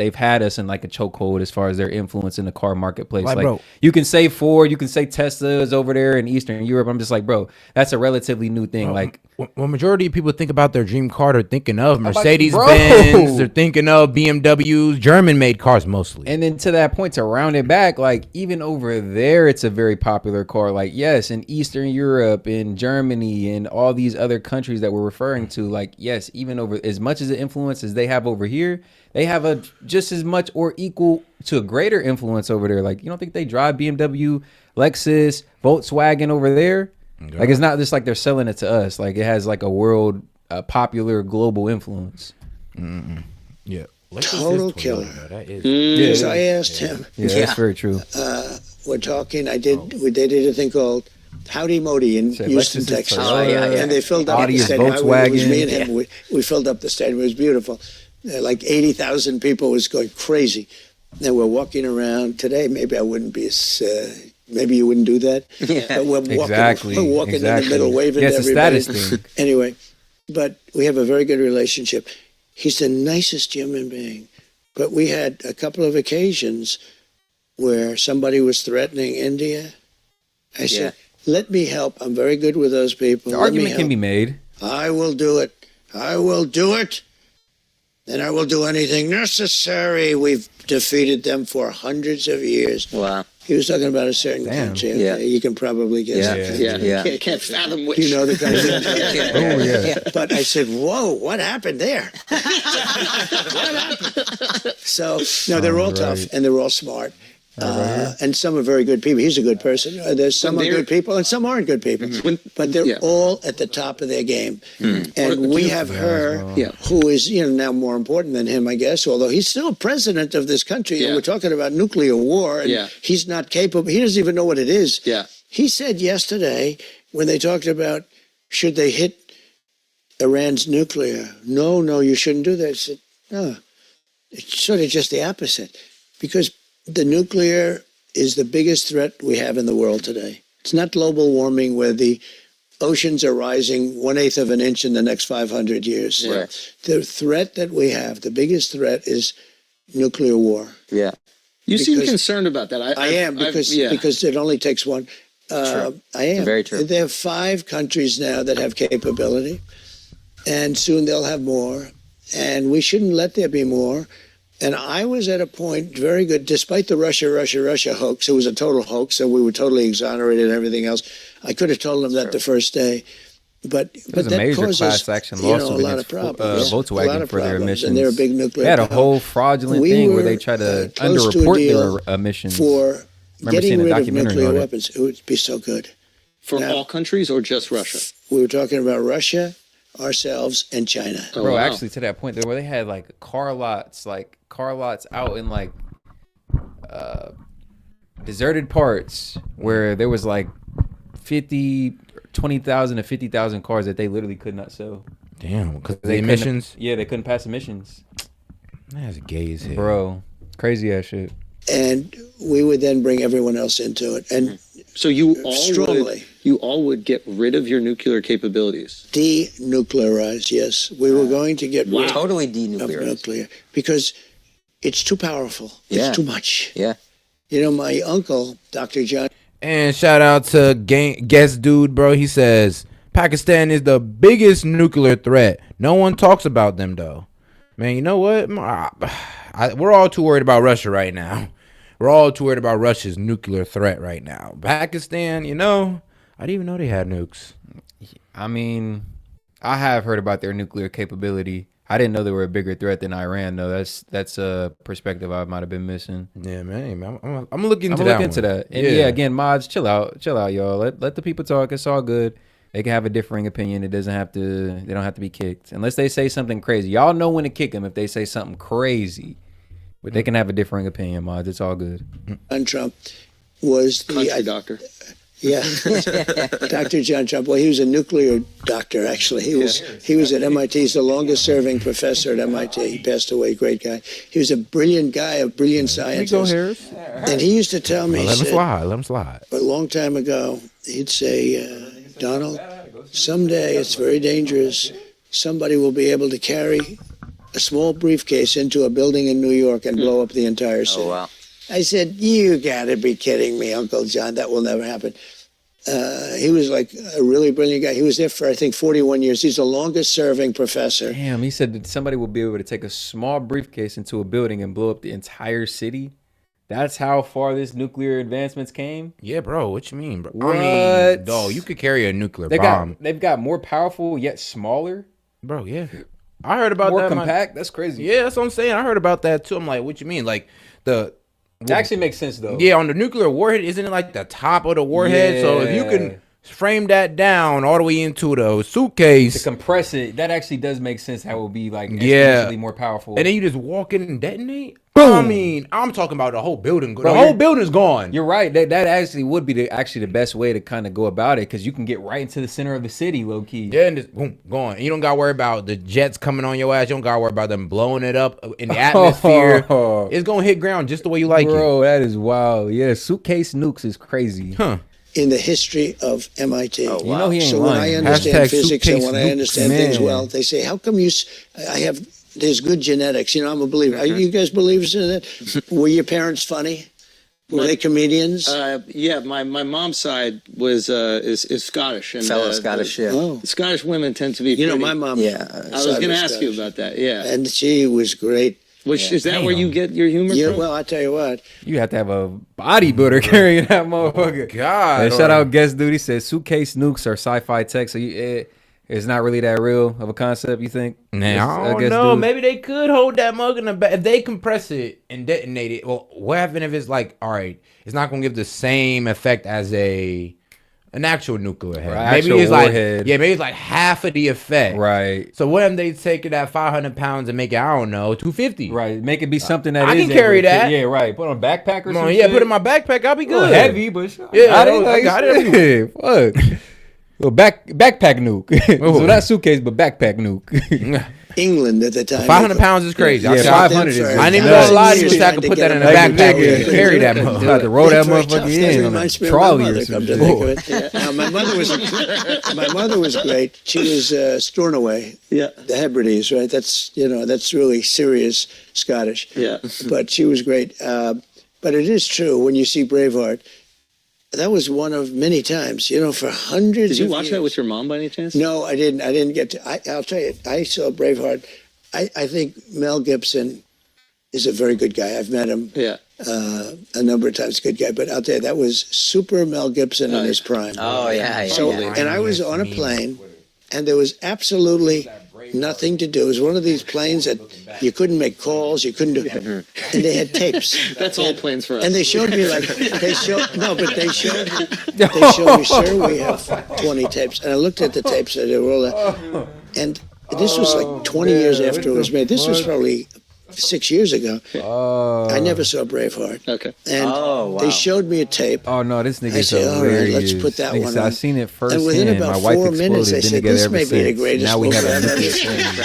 in like a chokehold as far as their influence in the car marketplace. Like bro, you can say Ford, you can say Tesla is over there in Eastern Europe. I'm just like, bro, that's a relatively new thing. Like when majority of people think about their dream car, they're thinking of like, Mercedes bro. Benz, they're thinking of BMWs, German made cars mostly. And then to that point, to round it back, like even over there, it's a very popular car. Like yes, in Eastern Europe, in Germany, and all these other countries that we're referring to, like yes, even over as much as the influence as they have over here, they have a just as much or equal to a greater influence over there. Like you don't think they drive BMW, Lexus, Volkswagen over there? Okay. Like it's not just like they're selling it to us. Like it has like a world popular global influence. Yeah. Total killer. That is, So I asked him. Yeah, that's very true. We're talking. They did a thing called Howdy Modi in Houston, Lexus, Texas, yeah. and they filled up Audi the is stadium. Volkswagen. It was me and him. We filled up the stadium. It was beautiful. Like 80,000 people. It was going crazy. And we're walking around today. Maybe I wouldn't be as. Maybe you wouldn't do that. Yeah. But we're walking, Exactly. we're walking Exactly. in the middle, waving Yeah, to it's a everybody. status thing. Anyway, but we have a very good relationship. He's the nicest human being. But we had a couple of occasions where somebody was threatening India. I said, let me help. I'm very good with those people. The argument can be made. I will do it. I will do it. And I will do anything necessary. We've defeated them for hundreds of years. Wow. He was talking about a certain country. Okay? Yeah. You can probably guess. Yeah. Can't fathom which. You know the country. Oh yeah. But I said, whoa, what happened there? What happened? So, no, they're all tough and they're all smart. And some are very good people. He's a good person. There's some are good people and some aren't good people. But they're all at the top of their game. And we have her, who is now more important than him, I guess, although he's still president of this country. And we're talking about nuclear war. And he's not capable. He doesn't even know what it is. Yeah. He said yesterday when they talked about should they hit Iran's nuclear, no, you shouldn't do that. I said, no, it's sort of just the opposite. Because the nuclear is the biggest threat we have in the world today. It's not global warming where the oceans are rising 1/8 of an inch in the next 500 years. Right. The threat that we have, the biggest threat is nuclear war. Yeah. You seem Because- concerned about that. I am because it only takes one. I am. Very true. There are 5 countries now that have capability, and soon they'll have more. And we shouldn't let there be more. And I was at a point very good, despite the Russia hoax. It was a total hoax, so we were totally exonerated and everything else. I could have told them that the first day. But There's a that major causes, class action a lawsuit lot of against problems. A lot Volkswagen of for their problems, emissions. and they're a big nuclear They had a power. whole fraudulent We thing where were, they try to close to a underreport deal their emissions. For Remember getting seeing a rid of documentary nuclear on it. weapons. It would be so good. For Now- all countries or just Russia? We were talking about Russia, ourselves, and China. Oh, Bro, wow. actually, to that point, there where they had like car lots out in like deserted parts where there was like 20,000 to 50,000 cars that they literally could not sell. Damn, because the They couldn't- emissions. Yeah, they couldn't pass emissions. That's gay as hell. Bro, crazy ass shit. And we would then bring everyone else into it. And So you all would get rid of your nuclear capabilities. denuclearize, yes. We were going to get rid Totally of denuclearized. nuclear because it's too powerful. Yeah. It's too much. Yeah. You know, my uncle, Dr. John, And shout out to guest dude, bro. He says Pakistan is the biggest nuclear threat. No one talks about them though. Man, you know what? We're all too worried about Russia right now. We're all too worried about Russia's nuclear threat right now. Pakistan, I didn't even know they had nukes. I mean, I have heard about their nuclear capability. I didn't know they were a bigger threat than Iran, though. That's a perspective I might have been missing. Yeah, man. I'm gonna look into I'm that. gonna look into that. And yeah, again, mods, chill out, y'all. Let the people talk. It's all good. They can have a differing opinion. They don't have to be kicked unless they say something crazy. Y'all know when to kick them if they say something crazy. But they can have a differing opinion, mods. It's all good. Trump was the Country doctor. Yeah, Dr. John Trump. Well, he was a nuclear doctor. Actually, he was at MIT. He's the longest-serving professor at MIT. He passed away. Great guy. He was a brilliant guy, a brilliant scientist. Go Harris. And he used to tell me, Let him slide. a long time ago, he'd say, Donald, someday it's very dangerous. somebody will be able to carry a small briefcase into a building in New York and blow up the entire city. Oh, wow. I said, you got to be kidding me, Uncle John. That will never happen. He was like a really brilliant guy. He was there for, I think, 41 years. He's the longest serving professor. Damn, he said that somebody will be able to take a small briefcase into a building and blow up the entire city. That's how far this nuclear advancements came. Yeah, bro. What you mean, bro? What? I mean, dog, you could carry a nuclear bomb. They've got more powerful yet smaller. Bro, yeah. I heard about more that. compact. That's crazy. Yeah, that's what I'm saying. I heard about that too. I'm like, what you mean? Like It actually makes sense though. Yeah, on the nuclear warhead, isn't it like the top of the warhead? Yeah. So if you can frame that down all the way into the suitcase, to compress it, that actually does make sense. How it will be like yeah, exponentially more powerful. and then you just walk in and detonate. Boom. I mean, I'm talking about the whole building. Bro, the whole building's gone. You're right. That actually would be the best way to kind of go about it, because you can get right into the center of the city, low key. Yeah, and just boom, gone. And you don't gotta worry about the jets coming on your ass. You don't gotta worry about them blowing it up in the atmosphere. It's gonna hit ground just the way you like it. Bro, that is wild. Yeah, suitcase nukes is crazy. Huh. In the history of MIT. Oh, wow. You know he ain't So when lying. I understand Hashtag physics and suitcase when I understand nukes, things man. well, they say, how come there's good genetics? You know, I'm a believer. Are you guys believers in that? Were your parents funny? Were they comedians? Yeah, my mom's side was is Scottish, and Fellow Scottish, yeah. Oh. Scottish women tend to be. You know, pretty- my mom. Yeah. I was going to ask you about that. Yeah, And she was great. which is that where you get your humor Yeah, from? well, I tell you what. You have to have a bodybuilder carrying that motherfucker. God. And shout out guest dude. He said suitcase nukes are sci-fi tech, so it's not really that real of a concept. You think? Now, I don't know. Maybe they could hold that mug in the back. If they compress it and detonate it, well, what happens if it's like, all right, it's not going to give the same effect as an actual nuclear head. Right, Maybe actual it's like, warhead. yeah, maybe it's like half of the effect. Right. So what if they take it at 500 pounds and make it, I don't know, 250? Right. Make it be something that I is can carry able to- that. Yeah, right. Put on a backpack or Come on, something. yeah, put it in my backpack. I'll be A little good. heavy, but Yeah, I got it. Fuck. Well, backpack nuke. So not suitcase, but backpack nuke. England at the time. 500 pounds is crazy. Yeah, I'll tell you. 500 is I didn't even nuts. gonna lie to you. So I could put that in a backpack and carry that You motherfucker. have to roll that Very tough. motherfucker That in on a reminds me of trolley my or mother, some come to shit. think of it. Now, my mother was great. She was Stornoway, Yeah. the Hebrides, right? That's really serious Scottish. Yeah. But she was great. But it is true when you see Braveheart. That was one of many times, for hundreds. Did you of watch years. that with your mom by any chance? No, I didn't. I didn't get to. I'll tell you. I saw Braveheart. I think Mel Gibson is a very good guy. I've met him Yeah. a number of times. Good guy, but I'll tell you that was super Mel Gibson in his prime. Oh, yeah. So, yeah. and I was on a plane, and there was absolutely nothing to do. It was one of these planes that you couldn't make calls, you couldn't do, and they had tapes. That's all planes for us. And they showed me they showed me, sir, we have 20 tapes. And I looked at the tapes and they were all that. And this was like 20 years after it was made. This was probably 6 years ago. I never saw Braveheart. Okay. And Oh, wow. they showed me a tape. Oh no, this I nigga's said, all right, hilarious. let's put that Nigga one said, on. I seen it first. And within hand. about My wife 4 minutes, exploded. I Been said, together this ever may be the since. greatest Now we movie have a I've ever nuclear seen. family.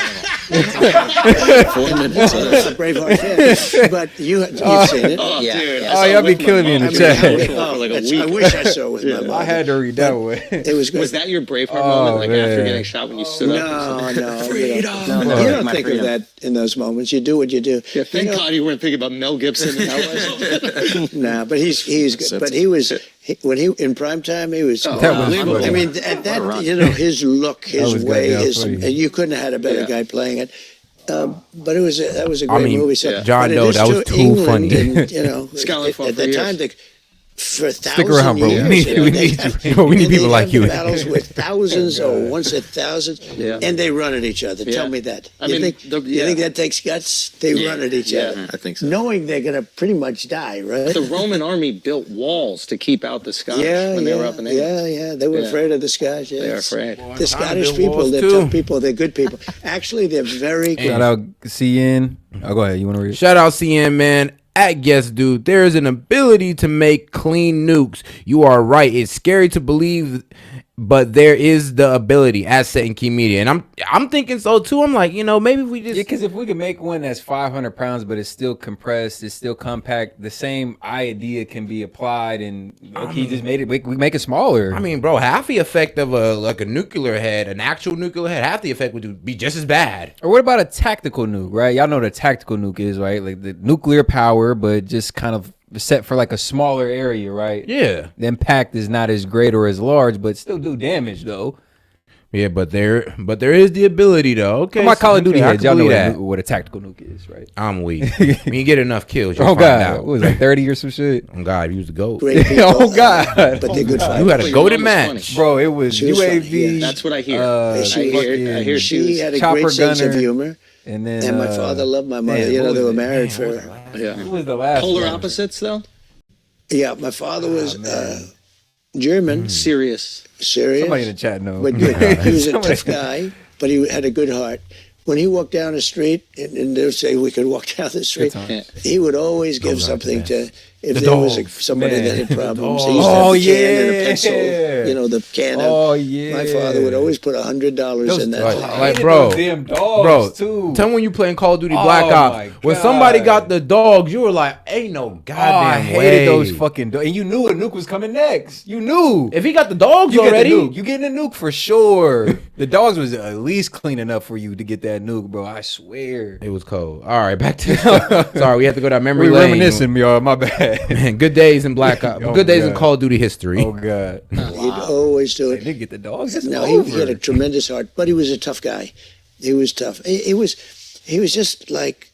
A Braveheart fan. But you've seen it. Oh, Yeah. dude. Yeah. I saw Oh, it y'all be with my killing me in mom. the I chat. mean, for like a I week. wish I saw it with my mom. I had to read that way. It was good. Was that your Braveheart moment, like after man. getting shot when you stood up? No. No, You no, don't my think of freedom. that in those moments. You do what you do. Yeah, thank God you weren't thinking about Mel Gibson. And how Nah, but he's good. But he was when he in prime time. He was. That was funny. I mean, at that his look, his was way, goddamn funny. and you couldn't have had a better Yeah. guy playing it. But that was a great I mean, movie. So, yeah. John but it Doe, is that was true, too England, funny. And, Scotland fought at for the years. time, for thousands Stick around, bro. years, We need you. Bro, we need and people they like have you. Battles with thousands or once a thousand, Yeah. and they run at each other. Yeah. Tell me that. I You mean, think the- you yeah. think that takes guts? They run at each Yeah. other. I think so. Knowing they're going to pretty much die, right? the Roman army built walls to keep out the Scottish when they were up in England. yeah. They were Yeah. afraid of the Scottish. Yeah. They are afraid. The Scottish built people, walls they're too. tough people. They're good people. Actually, they're very good. Shout out CN. Oh, go ahead. You want to read it? Shout out CN, man. At Guest Dude, there is an ability to make clean nukes. You are right. It's scary to believe, but there is the ability at S.E.T and Key Media, and I'm thinking so too. I'm like, maybe we just because if we can make one that's 500 pounds, but it's still compressed, it's still compact, the same idea can be applied, and he just made it. We make it smaller. I mean, bro, half the effect of a nuclear head, an actual nuclear head, half the effect would be just as bad. Or what about a tactical nuke? Right? Y'all know what a tactical nuke is, right? Like the nuclear power, but just kind of set for like a smaller area, right? Yeah. The impact is not as great or as large, but still do damage though. Yeah, but there is the ability though. Okay, my Call of Duty heads, y'all know what a tactical nuke is, right? I'm weak. When you get enough kills, you'll find God, out. what was it, like 30 or some shit? Oh God, you was the GOAT. Great people, Oh God, but they're good fighters. You had a Your golden mom was match. bro. It was She was UAV. funny, yeah. That's what I hear. Uh, I hear She had a Chopper great sense of gunner. humor, and then and my father loved my mother. man, They what were was it? married for. Yeah. Who was the last Polar one? opposites, though. Yeah, my father was German, Serious. serious, Somebody in the chat knows. but good. He was a Somebody- tough guy, but he had a good heart. When he walked down the street, and they'd say we could walk down the street, Yeah. he would always give something to, if The there was dogs, somebody man. that had problems. He dogs. used to have Oh, a can and a yeah. pencil, the can. Oh, My father would yeah. always put $100 in that. Like, thing. like, hated bro, those damn dogs, bro, too. tell me when you playing Call of Duty Oh, Black my Ops, when somebody God. got the dogs, you were like, ain't no Oh, goddamn I hated way. those fucking dogs. And you knew a nuke was coming next. You knew. If he got the dogs You already, get the nuke. You getting a nuke for sure. The dogs was at least clean enough for you to get that nuke, bro. I swear. it was cold. All right, back to sorry, we have to go down memory We lane. reminiscing, y'all. My bad. Man, good days in Black Ops. Oh, good days in God. Call of Duty history. Oh God. He'd always do They it. did get the dogs. It's No, over. he had a tremendous heart, but he was a tough guy. He was tough. He was just like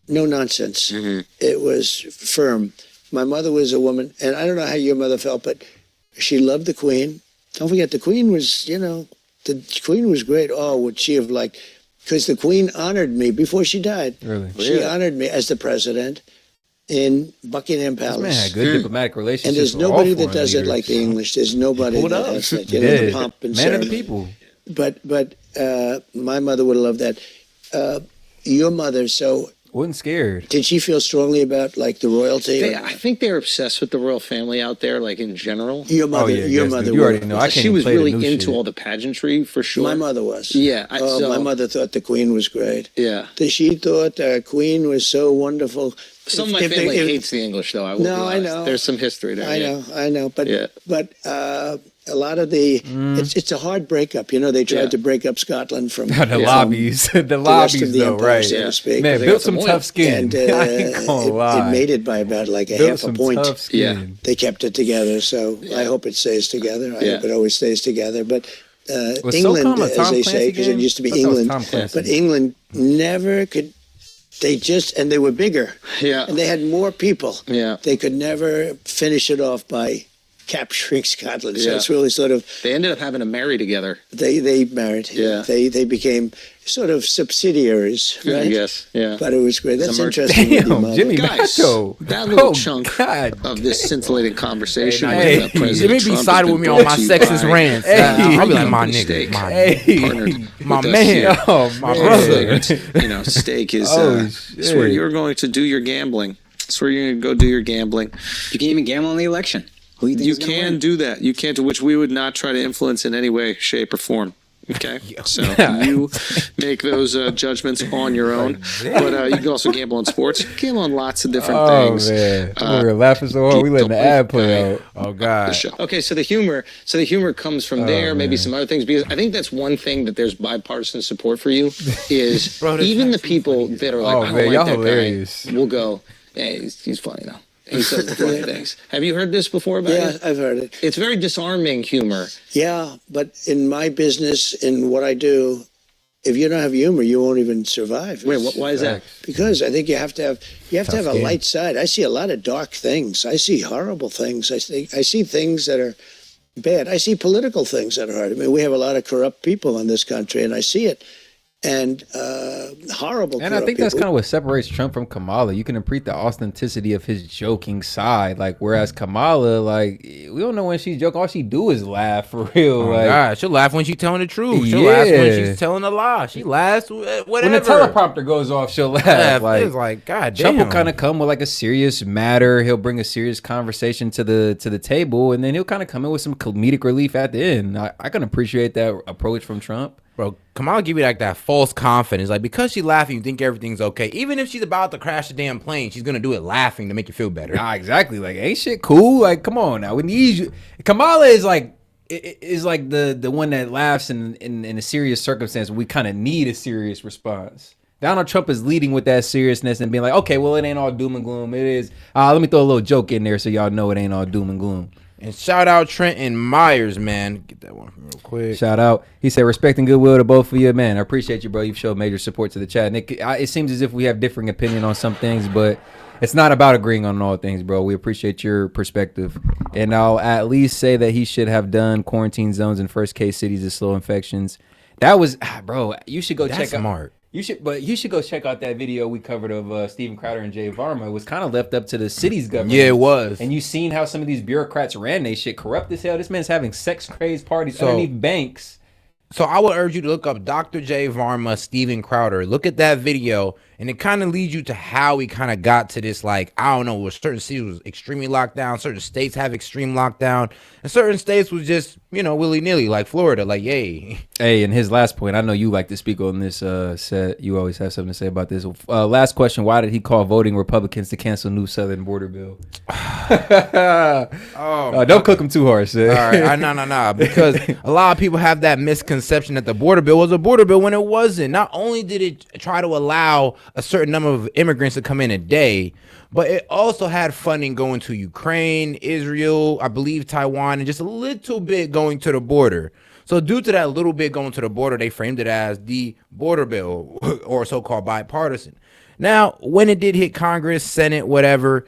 no nonsense. It was firm. My mother was a woman, and I don't know how your mother felt, but she loved the Queen. Don't forget, the Queen was, the Queen was great. Oh, would she have liked? Because the Queen honored me before she died. Really? She honored me as the president in Buckingham This man Palace. had good diplomatic relationships. And there's with all nobody that foreign does it leaders. like the English. There's nobody Pull it that up. does that. Yeah. The pomp and Man of ceremony. the people. But my mother would have loved that. Your mother, so Wasn't scared. did she feel strongly about like the royalty? I think they're obsessed with the royal family out there, like in general. Your mother, your yes, mother. You already would. know. I can't She even was play the really new into shit. all the pageantry for sure. My mother was. Yeah. My mother thought the Queen was great. Yeah. She thought the Queen was so wonderful. Some of my family hates the English, though. I will No, be I honest. know. There's some history there. I know, but Yeah. a lot of the it's a hard breakup. They tried Yeah. to break up Scotland from The lobbies, the rest of lobbies, the though, empire, right? so to speak. Man, They built got some some tough oil. skin. And I ain't gonna lie. it made it by about like a built half a some point. tough skin. Yeah. They kept it together, so I hope it stays together. I Yeah. hope it always stays together. But Was England, SOCOM a as Tom they Clancy say, because it game? used to be I thought that was England, Tom Clancy. but England never could. They just and they were bigger, Yeah. and they had more people. Yeah. They could never finish it off by capturing Scotland. So Yeah. it's really sort of They ended up having to marry together. they married. Yeah. They became sort of subsidiaries, right? I guess. Yeah. But it was great. That's Some merch- interesting. with your Damn, mother. Jimmy Guys, Matto. that little Oh, chunk God. of this scintillating conversation Hey, with hey, President Jimmy be Trump has siding been with me on my brought to you sexist by rants. Hey, I'll be like, my Company nigga, Steak. my Hey. Partnered My with us man. here. Oh, My man. brother. Steak is Oh, it's where shit. you're going to do your gambling. It's where you're going to go do your gambling. You can even gamble on the election. Who do you think You is gonna can win? do that. You can, to which we would not try to influence in any way, shape, or form. Okay, so you make those judgments on your own. But you can also gamble on sports. Gamble on lots of different Oh things. man, we were laughing so hard. We letting the ad play out. Oh The God. show. Okay, so the humor comes from there, maybe some other things, because I think that's one thing that there's bipartisan support for you is Bro, that's even the actually people that are like, Oh, I don't man, like y'all that hilarious. guy, will go, hey, he's funny though. He says the funny things. Have you heard this before about Yeah, it? I've heard it. It's very disarming humor. Yeah, but in my business, in what I do, if you don't have humor, you won't even survive. Wait, why is that? Because I think you have to have a game. light side. I see a lot of dark things. I see horrible things. I see things that are bad. I see political things that are hard. I mean, we have a lot of corrupt people in this country, and I see it. and horrible. And I think that's kind of what separates Trump from Kamala. You can appreciate the authenticity of his joking side, like whereas Kamala, like we don't know when she's joking. All she do is laugh for real. Oh like, God, she'll laugh when she's telling the truth. She'll laugh when she's telling a lie. She laughs whatever. When the teleprompter goes off, she'll laugh. Like, it's like God damn. Trump will kind of come with like a serious matter. He'll bring a serious conversation to the table, and then he'll kind of come in with some comedic relief at the end. I can appreciate that approach from Trump. Bro, Kamala give you like that false confidence. Like because she's laughing, you think everything's okay. Even if she's about to crash the damn plane, she's gonna do it laughing to make you feel better. Nah, exactly. Like, ain't shit cool? Like, come on now. We need you. Kamala is like the one that laughs in a serious circumstance. We kind of need a serious response. Donald Trump is leading with that seriousness and being like, okay, well, it ain't all doom and gloom. It is. Let me throw a little joke in there so y'all know it ain't all doom and gloom. And shout out Trenton Myers, man. Get that one from real quick. Shout out. He said, respect and goodwill to both of you, man. I appreciate you, bro. You've showed major support to the chat. Nick, it seems as if we have differing opinion on some things, but it's not about agreeing on all things, bro. We appreciate your perspective. And I'll at least say that he should have done quarantine zones in first case cities of slow infections. That was, bro, you should go check out. Smart. You should go check out that video we covered of Steven Crowder and Jay Varma. It was kind of left up to the city's government. Yeah, it was. And you seen how some of these bureaucrats ran they shit corrupt as hell. This man's having sex crazed parties underneath banks. So I would urge you to look up Dr. J Varma, Steven Crowder. Look at that video, and it kind of leads you to how he kind of got to this, like, I don't know, where certain cities was extremely locked down, certain states have extreme lockdown, and certain states was just, willy-nilly, like Florida, like, yay. Hey, and his last point, I know you like to speak on this set. You always have something to say about this. Last question, why did he call voting Republicans to cancel new southern border bill? Don't cook him too hard, sir. All right, no, because a lot of people have that misconception that the border bill was a border bill when it wasn't. Not only did it try to allow a certain number of immigrants to come in a day, but it also had funding going to Ukraine, Israel, I believe Taiwan, and just a little bit going to the border. So due to that little bit going to the border, they framed it as the border bill or so-called bipartisan. Now, when it did hit Congress, Senate, whatever,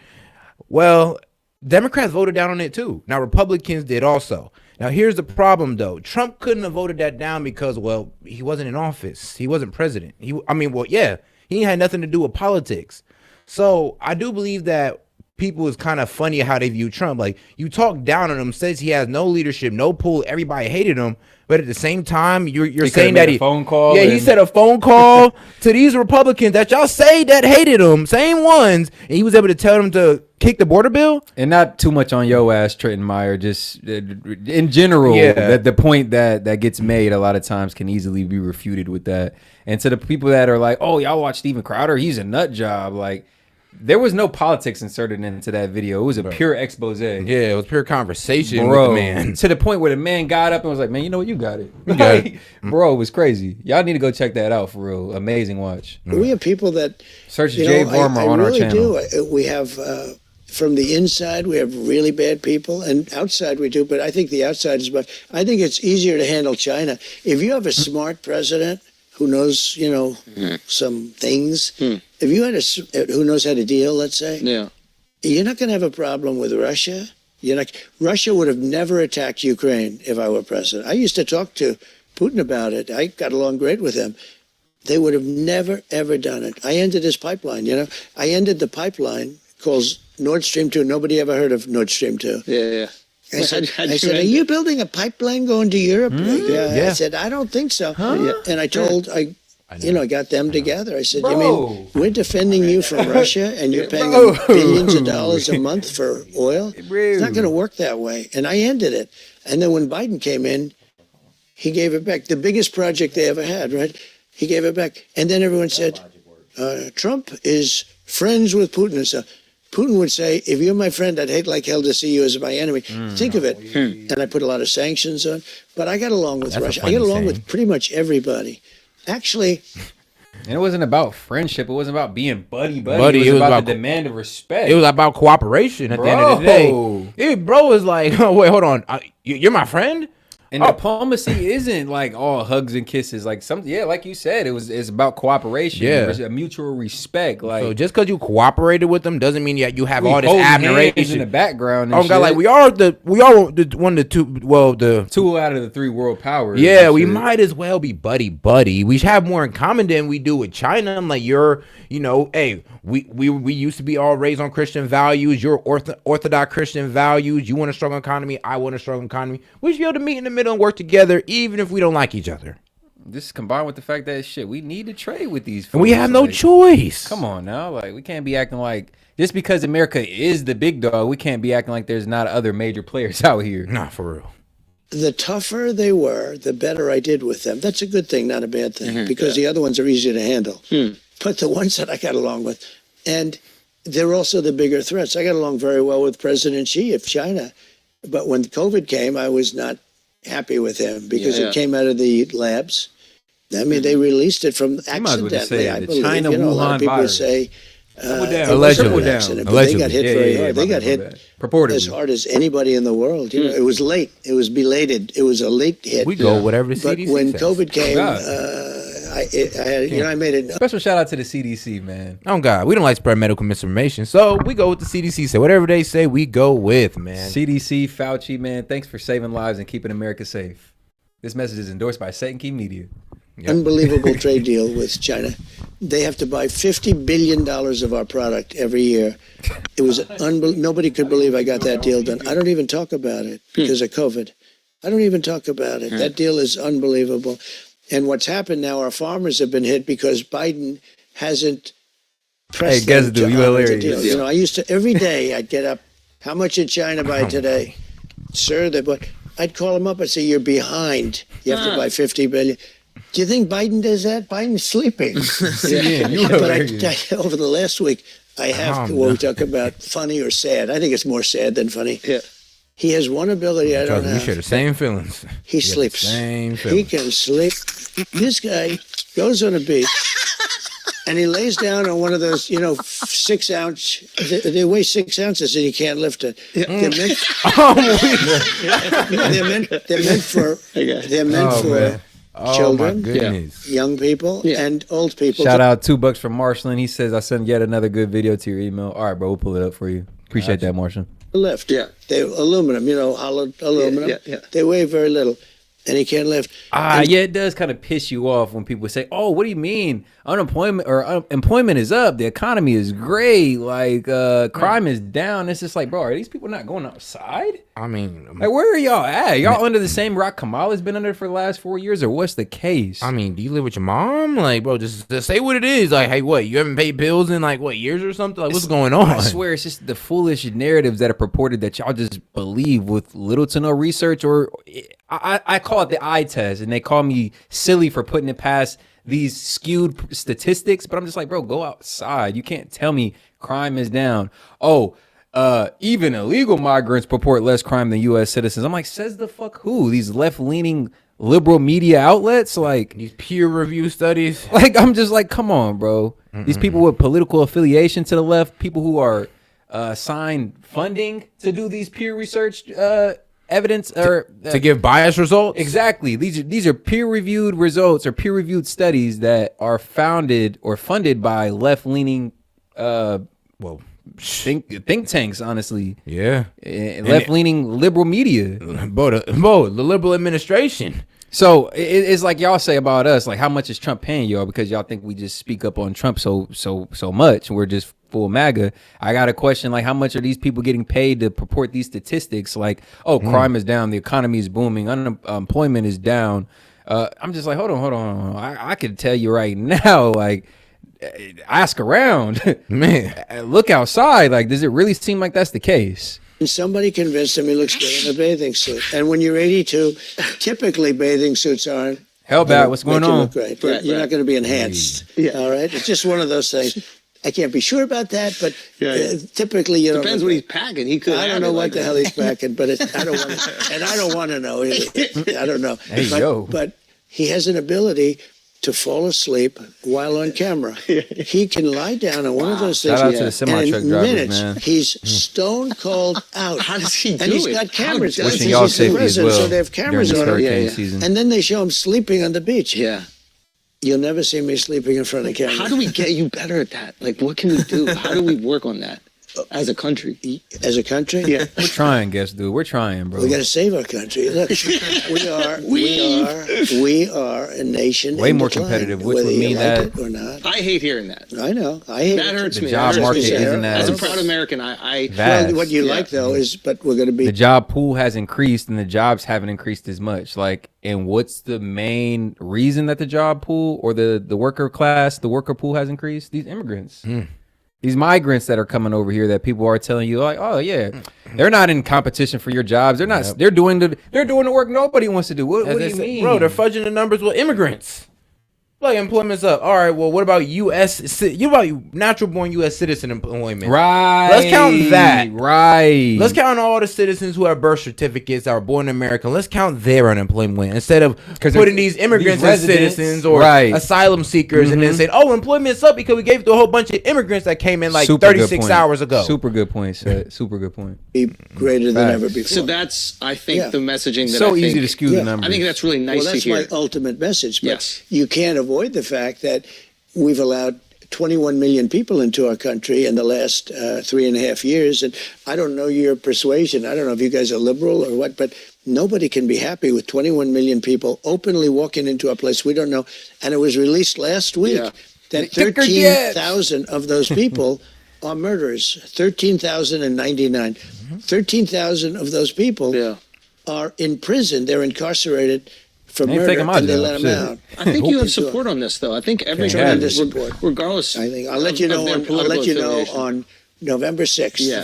well, Democrats voted down on it too. Now, Republicans did also. Now, here's the problem, though. Trump couldn't have voted that down because, well, he wasn't in office. He wasn't president. He had nothing to do with politics. So I do believe that people is kind of funny how they view Trump. Like, you talk down on him, says he has no leadership, no pull. Everybody hated him. But at the same time, you're saying that he phone call. Yeah, he said a phone call to these Republicans that y'all say that hated him, same ones, and he was able to tell them to kick the border bill. And not too much on your ass, Trenton Meyer. Just in general, that the point that gets made a lot of times can easily be refuted with that. And to the people that are like, "Oh, y'all watch Steven Crowder? He's a nut job." Like, there was no politics inserted into that video. It was a pure expose. Yeah, it was pure conversation bro, with the man. To the point where the man got up and was like, "Man, you know what? You got it." Bro, it was crazy. Y'all need to go check that out for real. Amazing watch. We have people that search Jay Varma on our channel. We have from the inside, we have really bad people, and outside we do. But I think the outside is much. I think it's easier to handle China if you have a smart president who knows, some things. If you had who knows how to deal, let's say, you're not going to have a problem with Russia. Russia would have never attacked Ukraine if I were president. I used to talk to Putin about it. I got along great with him. They would have never, ever done it. I ended his pipeline, I ended the pipeline called Nord Stream 2. Nobody ever heard of Nord Stream 2. Yeah. I said, are you building a pipeline going to Europe? I said, I don't think so. And I told, I got them together. I said, you mean we're defending you from Russia and you're paying them billions of dollars a month for oil? It's not going to work that way. And I ended it. And then when Biden came in, he gave it back. The biggest project they ever had, right? He gave it back. And then everyone said, Trump is friends with Putin and stuff. Putin would say, if you're my friend, I'd hate like hell to see you as my enemy. Think of it. And I put a lot of sanctions on. But I got along with Russia. I got along with pretty much everybody. Actually. And it wasn't about friendship. It wasn't about being buddy. It was about the demand of respect. It was about cooperation at the end of the day. Bro was like, oh, wait, hold on. You're my friend? And diplomacy isn't like all hugs and kisses. Like like you said, it's about cooperation. Yeah, a mutual respect. Like, so just because you cooperated with them doesn't mean that you have all this admiration in the background. And God, like we are one of the two. Well, the 2 out of the 3 world powers. Yeah, we might as well be buddy. We have more in common than we do with China. I'm like, hey, we used to be all raised on Christian values. You're orthodox Christian values. You want a strong economy. I want a strong economy. We should be able to meet in the middle and work together, even if we don't like each other. This combined with the fact that we need to trade with these folks. And we have no choice. Come on now. Like, we can't be acting like just because America is the big dog, we can't be acting like there's not other major players out here. Nah, for real. The tougher they were, the better I did with them. That's a good thing, not a bad thing, because the other ones are easier to handle. But the ones that I got along with, and they're also the bigger threats. I got along very well with President Xi of China, but when COVID came, I was not happy with him because it came out of the labs. I mean, they released it from accidentally, I believe. China, a lot of people virus. say Allegedly. but they got hit very hard. They got hit purportedly as hard as anybody in the world. It was late. It was belated. It was a late hit. We go whatever the but CDC when says. COVID came, I made it. Special shout out to the CDC, man. Oh God, we don't like spread medical misinformation, so we go with the CDC. Say whatever they say, we go with, man. CDC, Fauci, man. Thanks for saving lives and keeping America safe. This message is endorsed by S.E.T Media. Unbelievable trade deal with China. They have to buy $50 billion of our product every year. It was nobody could believe I got that deal done. I don't even talk about it because of COVID. I don't even talk about it. That deal is unbelievable. And what's happened now, our farmers have been hit because Biden hasn't pressed them to honor the deal. I used to, every day I'd get up, how much did China buy today? Sir, I'd call him up and say, you're behind. You have to buy $50 billion. Do you think Biden does that? Biden's sleeping. But over the last week, I have we talk about funny or sad. I think it's more sad than funny. Yeah. He has one ability I don't have. We share the same feelings. He sleeps. He can sleep. This guy goes on a beach and he lays down on one of those, 6 ounce. They weigh 6 ounces and he can't lift it. They're meant for children, young people, and old people. Shout out $2 from Marshall. He says, I sent yet another good video to your email. All right, bro, we'll pull it up for you. Appreciate that, Marshall. Lift. They aluminum, hollowed aluminum. They weigh very little. And he can't lift. It does kind of piss you off when people say, "Oh, what do you mean employment is up? The economy is great. Like crime is down." It's just like, bro, are these people not going outside? I mean, like, where are y'all at? Y'all under the same rock Kamala's been under for the last 4 years, or what's the case? I mean, do you live with your mom? Like, bro, just say what it is. Like, hey, what? You haven't paid bills in years or something? Like, what's going on? I swear, it's just the foolish narratives that are purported that y'all just believe with little to no research, or I call it the eye test, and they call me silly for putting it past these skewed statistics. But I'm just like, bro, go outside. You can't tell me crime is down. Even illegal migrants report less crime than U.S. citizens. I'm like, says the fuck who? These left-leaning liberal media outlets? Like, these peer review studies? Like, I'm just like, come on, bro. These people with political affiliation to the left, people who are assigned funding to do these peer research evidence or to give biased results. Exactly. These are peer-reviewed results or peer-reviewed studies that are founded or funded by left-leaning think tanks, honestly. Yeah. Left-leaning liberal media. The liberal administration. So it's like y'all say about us, like, how much is Trump paying y'all? Because y'all think we just speak up on Trump so much. We're just full MAGA. I got a question, like, how much are these people getting paid to purport these statistics? Like, crime is down, the economy is booming, unemployment is down. I'm just like, hold on. I could tell you right now, like, ask around, man, look outside. Like, does it really seem like that's the case? And somebody convinced him he looks good in a bathing suit. And when you're 82, typically bathing suits aren't. Hell bad. What's going on? You're not going to be enhanced. All right. It's just one of those things. I can't be sure about that, but typically you don't. Depends what he's packing. He could. I don't know what the hell he's packing, but I don't want to, and I don't want to know either. I don't know. Hey, but he has an ability. to fall asleep while on camera. He can lie down on one of those things. Shout out to the semi-truck and in drivers, minutes, man. he's stone cold out. How does he do And he's it? got cameras. How does Wishing he y'all He's the safety as president, well so they have during cameras this on him. hurricane yeah. season. And then they show him sleeping on the beach. Yeah. You'll never see me sleeping in front of camera. How do we get you better at that? Like, what can we do? How do we work on that as a country? As a country? Yeah. We're trying, guess, dude. We're trying, bro. We got to save our country. Look, we are a nation Way in more decline, competitive, which whether would you mean like that it or not. I hate hearing that. I know. I hate That it. hurts the me. job That hurts market me. isn't As a as proud American, I vast. Well, what you Yeah. like though is, but we're going to be. The job pool has increased and the jobs haven't increased as much. Like, and what's the main reason that the job pool or the worker class, the worker pool has increased? These immigrants. These migrants that are coming over here that people are telling you like, oh yeah, they're not in competition for your jobs. They're not. They're doing the work nobody wants to do. What do you mean, Bro, they're fudging the numbers with immigrants. Like, employment's up. All right, well, what about natural-born U.S. citizen employment? Right. Let's count that. Right. Let's count all the citizens who have birth certificates that are born in America. Let's count their unemployment instead of putting these immigrants as residents, citizens or right. asylum seekers and then saying, oh, employment's up because we gave it to a whole bunch of immigrants that came in like Super good 36 point. hours ago. Super good point, Seth. Super good point. be greater than Facts. ever before. So that's, I think, Yeah. the messaging that So I think, easy to skew Yeah. the numbers. I think that's really nice well, that's to hear. my ultimate message. But Yes. you can't avoid the fact that we've allowed 21 million people into our country in the last 3.5 years. And I don't know your persuasion. I don't know if you guys are liberal or what, but nobody can be happy with 21 million people openly walking into a place we don't know. And it was released last week Yeah. that They took her 13,000 of those people are murderers. 13,099. 13,000 of those people Yeah. are in prison. They're incarcerated for They ain't murder, taking my and they job. let them Shit. out. I think you have Sure. support on this, though. I think every Okay. Tremendous support. regardless. I think I'll let you know. Of their I'll political let you know affiliation. on November 6th Yeah.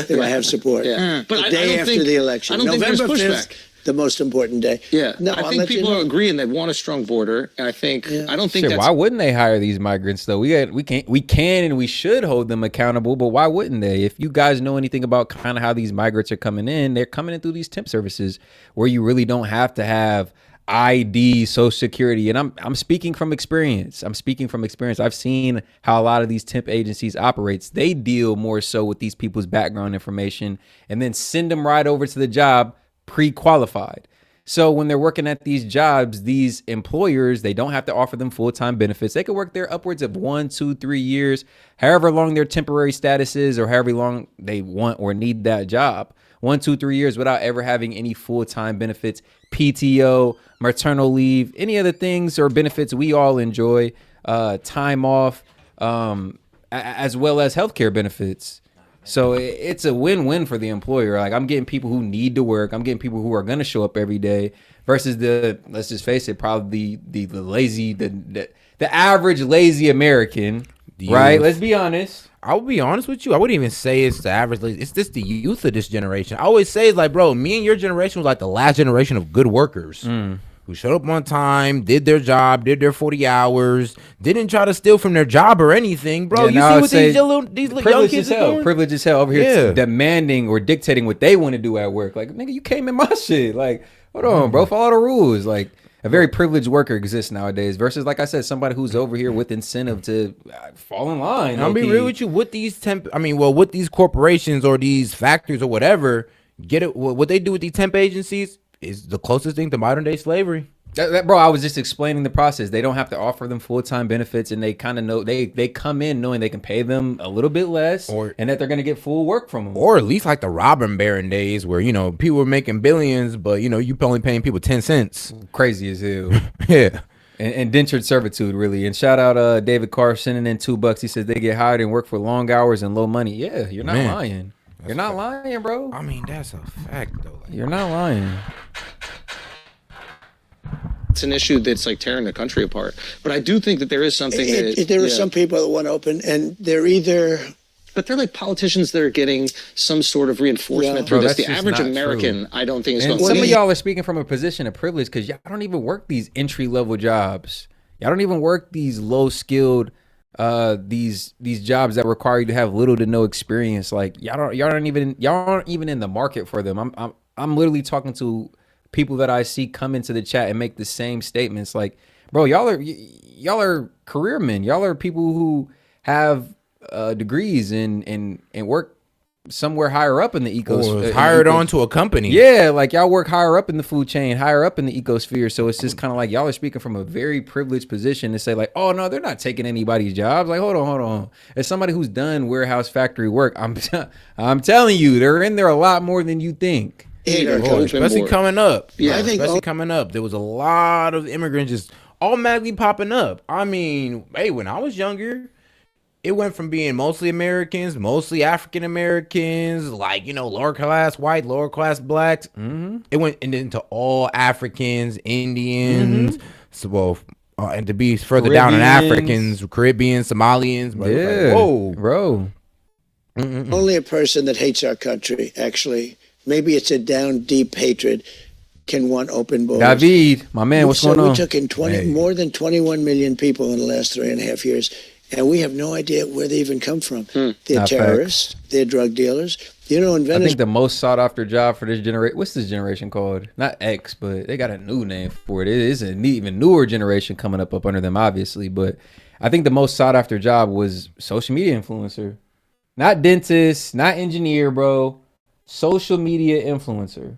if I have support. Yeah. But the I day don't after think- the election. I don't think November there's 5th, pushback. the most important day. Yeah, No, I I'll think let you people know. are agreeing they want a strong border. And I think I don't think Shit, that's why wouldn't they hire these migrants though? We can and we should hold them accountable, but why wouldn't they? If you guys know anything about kind of how these migrants are coming in, they're coming in through these temp services where you really don't have to have ID, Social Security, and I'm speaking from experience. I've seen how a lot of these temp agencies operates. They deal more so with these people's background information and then send them right over to the job pre-qualified. So when they're working at these jobs, these employers, they don't have to offer them full-time benefits. They could work there upwards of 1, 2, 3 years, however long their temporary status is or however long they want or need that job. 1, 2, 3 years without ever having any full-time benefits, PTO, maternal leave, any other things or benefits we all enjoy, time off, as well as healthcare benefits. So it's a win-win for the employer. Like, I'm getting people who need to work. I'm getting people who are going to show up every day versus let's just face it, probably the lazy, the average lazy American, right? Let's be honest. I would be honest with you. I wouldn't even say it's the average. It's just the youth of this generation. I always say, it's like, bro, me and your generation was like the last generation of good workers who showed up on time, did their job, did their 40 hours, didn't try to steal from their job or anything, bro. Yeah, You now see I'd what say these young Privilege kids as are hell. doing? Privilege as hell over here Yeah. demanding or dictating what they want to do at work. Like, nigga, you came in my shit. Like, hold on, bro. Follow the rules. Like, a very privileged worker exists nowadays versus, like I said, somebody who's over here with incentive to fall in line. I'll be low-key. real with you. With these with these corporations or these factories or whatever, what they do with these temp agencies is the closest thing to modern day slavery. Bro, I was just explaining the process. They don't have to offer them full-time benefits, and they kind of know they come in knowing they can pay them a little bit less, and that they're going to get full work from them. Or at least like the robber baron days where, people were making billions, but, you only paying people 10 cents. Crazy as hell. Yeah. And indentured servitude, really. And shout out David Carr sending in $2. He says they get hired and work for long hours and low money. Yeah, you're not lying. You're not lying, bro. I mean, that's a fact, though. You're not lying. it's an issue that's like tearing the country apart. But I do think that there is something that there are some people that want to open, and they're either. But they're like politicians that are getting some sort of reinforcement Yeah. through Bro, this. The that's just average not American, true. I don't think is And going some to. of y'all are speaking from a position of privilege because y'all don't even work these entry level jobs. Y'all don't even work these low skilled these jobs that require you to have little to no experience. Like y'all aren't even in the market for them. I'm literally talking to people that I see come into the chat and make the same statements. Like, bro. Y'all are career men. Y'all are people who have degrees and work somewhere higher up in the Or hired onto a company. Yeah, like y'all work higher up in the food chain, higher up in the ecosphere. So it's just kind of like y'all are speaking from a very privileged position to say like, oh no, they're not taking anybody's jobs. Like, hold on. As somebody who's done warehouse factory work, I'm telling you, they're in there a lot more than you think. Especially coming up. Yeah, I think especially coming up. There was a lot of immigrants just automatically popping up. I mean, hey, when I was younger, it went from being mostly Americans, mostly African Americans, like, lower class white, lower class blacks. Mm-hmm. It went into all Africans, Indians, and to be further down in Africans, Caribbean, Somalians. Yeah, whoa, bro. Only a person that hates our country, actually, maybe it's a down deep hatred, can want open borders. David, my man, what's going on? We took in more than 21 million people in the last 3.5 years. And we have no idea where they even come from. They're terrorists. They're drug dealers. In Venezuela, I think the most sought after job for this generation, what's this generation called? Not X, but they got a new name for it. It is an even newer generation coming up under them, obviously. But I think the most sought after job was social media influencer. Not dentist, not engineer, bro. Social media influencer.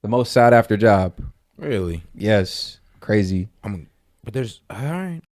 The most sought after job. Really? Yes. Crazy. But there's, all right.